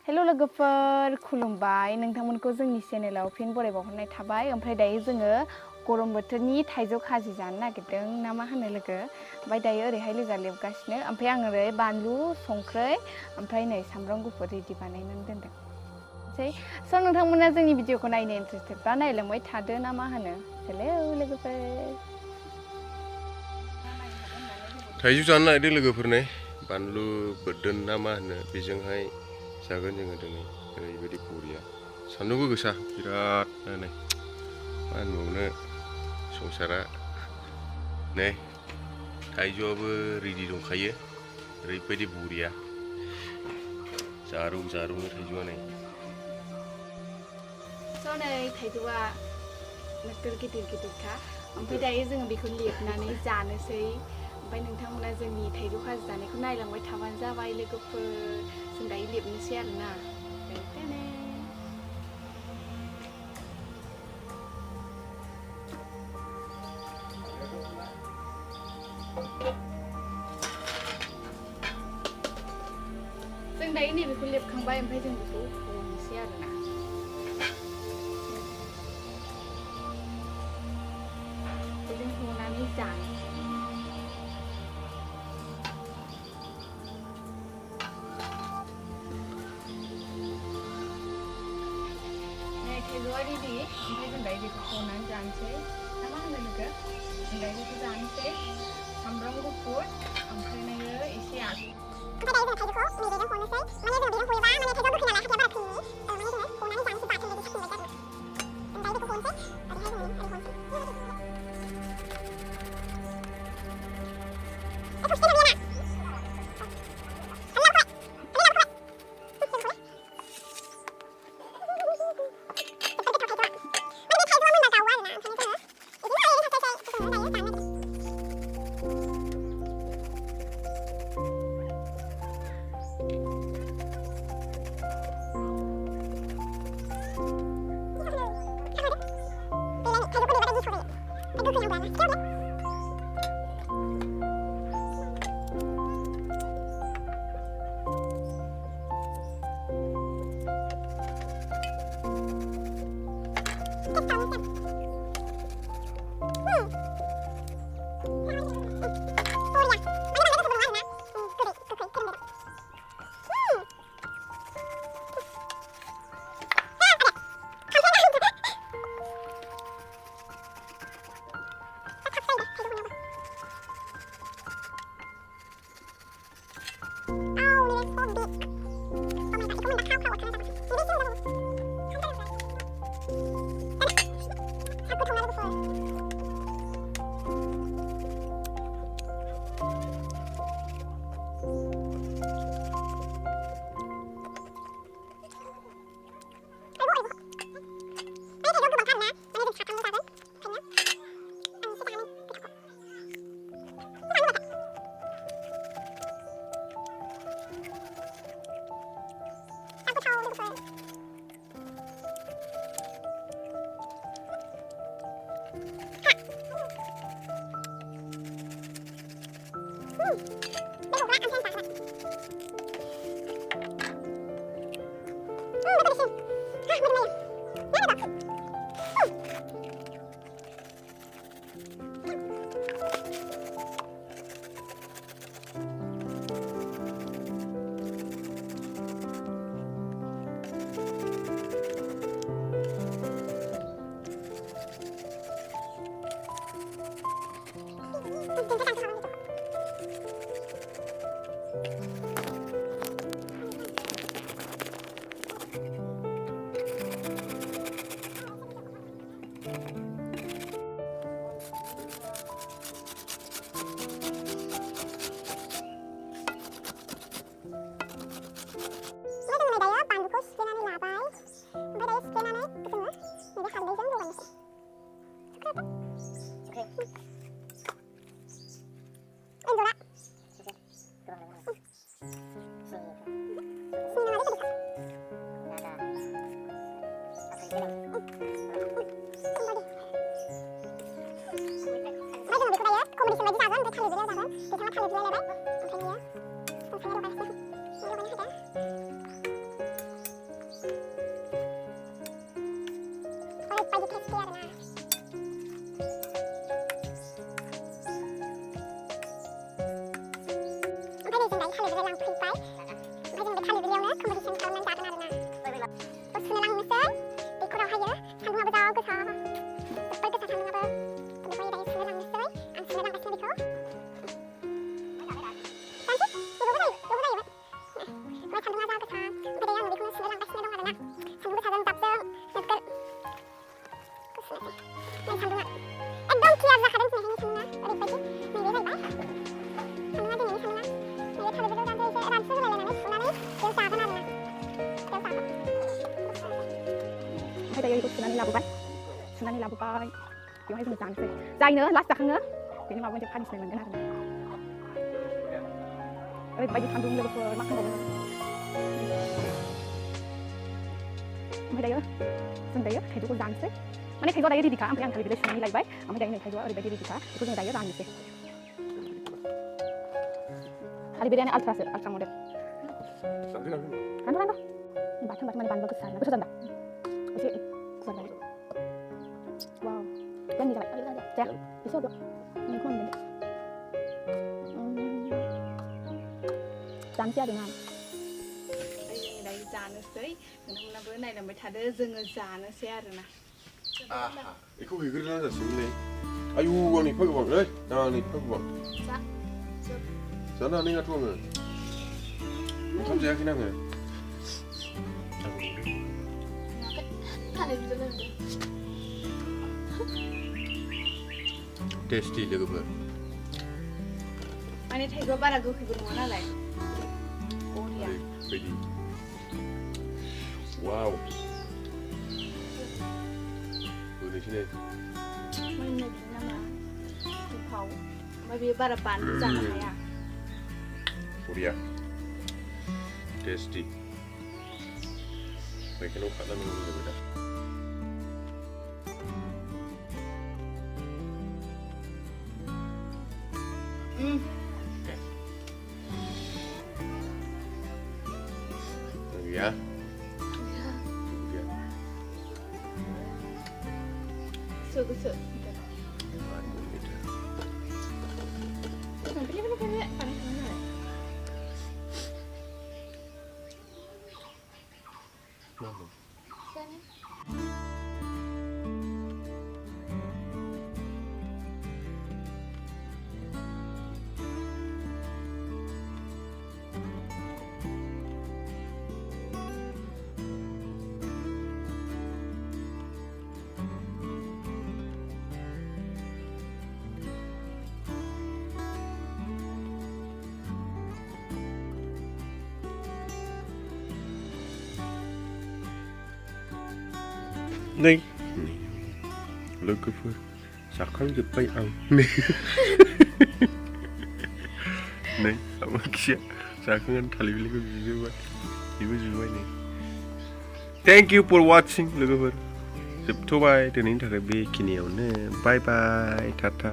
हेल' लोगोफोर खुलुमबाय नोंथांमोनखौ जोंनि चेनेलाव फिन बरायबावहरनाय थाबाय ओमफ्राय दायो जोङो गरम बोथोरनि थाइजौ खाजि जानो नागिरदों ना मा होनो लोगो ओमफ्राय दायो ओरैहाय लोगोआ लेबगासिनो ओमफ्राय आं ओरै बानलु संख्रै ओमफ्राय नै सामब्राम गुफुर रेडि बानायनानै दोनदों स' नोंथांमोना जोंनि भिडिअखौ नायनो इन्टारेस्टेडबा नायलांबाय थादो ना मा होनो हेलौ लोगोफोर थाइजौ जानो नागिरदों लोगोफोरनो बानलु बोरदोन ना मा होनो बेजोंहाय जागोन जोङो दिनै ओरैबायदि बरिया सान्दुंबो गोसा बिराद नै मा होनबावनो संसारा नै थाइजौआबो रेडि दंखायो ओरैबायदि बरिया जारौ जारौनो थाइजौआ नै स' नै थाइजौआ नोगोर गिदिर गिदिरखा ओमफ्राय दायो जोङो बेखौ लेबनानै जानोसै ओमफ्राय नोंथांमोना जोंनि थाइजौ खाजि जानायखौ नायलांबाय थाबानो जाबाय लोगोफोर जों दायो लेबनोसै आरोना जों दायो नैबेखौ लेबखांबाय ओमफ्राय जों बेखौ हनोसै आरोना जों हनानै जानोसै थाइजौआ रेडि ओमफ्राय जों दायो बेखौ हनानै जानोसै ना मा होनो लोगो जों दायो बेखौ जानोसै सामब्राम गुफुर ओमफ्राय नायो एसे आलु ओमफ्राय दायो जों थाइजौखौ नैबेजों हनोसै माने जों बेजों हयोबा माने थाइजौआ गोखै नालाय हाथाया बारा फैयो माने जोङो हनानै जानोसै बाथोन बायदि साखिनो बायदि आरो जों दायो बेखौ हनोसै ओरैहाय जों ओरै हनोसै 컴퓨디션 가면 나가나 또 수능 학문생 이코라 하여 산동아부 자고 사 뻘끗사 산동아부 근데 거의 다 수능 학문생 안 수능 학문생 비코 단지 이거보다 왜 산동아 자고 사 근데 대양 우리 그는 수능 학문생 동아나 산동부 사전 답성 몇걸 난 산동아 넌 기아자 가던 중에 행위 산동아 어디 있지? 내 위에 살바 산동아 등이 산동아 내가 타르르르 가서 이제 란스를 내려내네 순환이 기억자가 나나 Hay đây có Sunani Labubai kiểu hay dùng dàn rồi dây nữa lát sạc nữa thế nhưng mà bây giờ phan mình cái nào ơi bây giờ tham đúng được mắc không mới đây á xong đấy thấy có dàn rồi mà thấy có đây đi cả anh thấy cái Sunani lại vậy mà đây này thấy có ở đây đi cả có dùng đây dàn rồi hari beda ultra model kan batang mana ban bagus sana bagus tak Oke, keluar dari. Wow, yang di sana. Cek, bisa dong. Ini kon deh. Jam chia dengan. Đây dàn nó sấy, nhưng mà bữa này là mới thả đỡ dừng ở dàn nó xe rồi nè. 이거 왜 그러나 싶네. 아유, 아니 파고 봐. 에이, 나니 파고 봐. Dạ. 전화 내가 통을. 좀 제약이 나네. Tasty logofer. Anh thấy có ba là gốc thì muốn là Korea. Ready. Wow. Bữa này Mình được nhưng mà thủ khẩu. Bởi vì ba là bán dàn này à. Korea. Tasty. Mấy cái nấu khá là ngon rồi đó. Ya. Susu. Này. Logofer. Sakal jepay ang. Này, sama kia. Sakangan talibili ko video ba. Ibu jual ni. Thank you for watching logofer. Subscribe dan ini tak bye bye. Tata.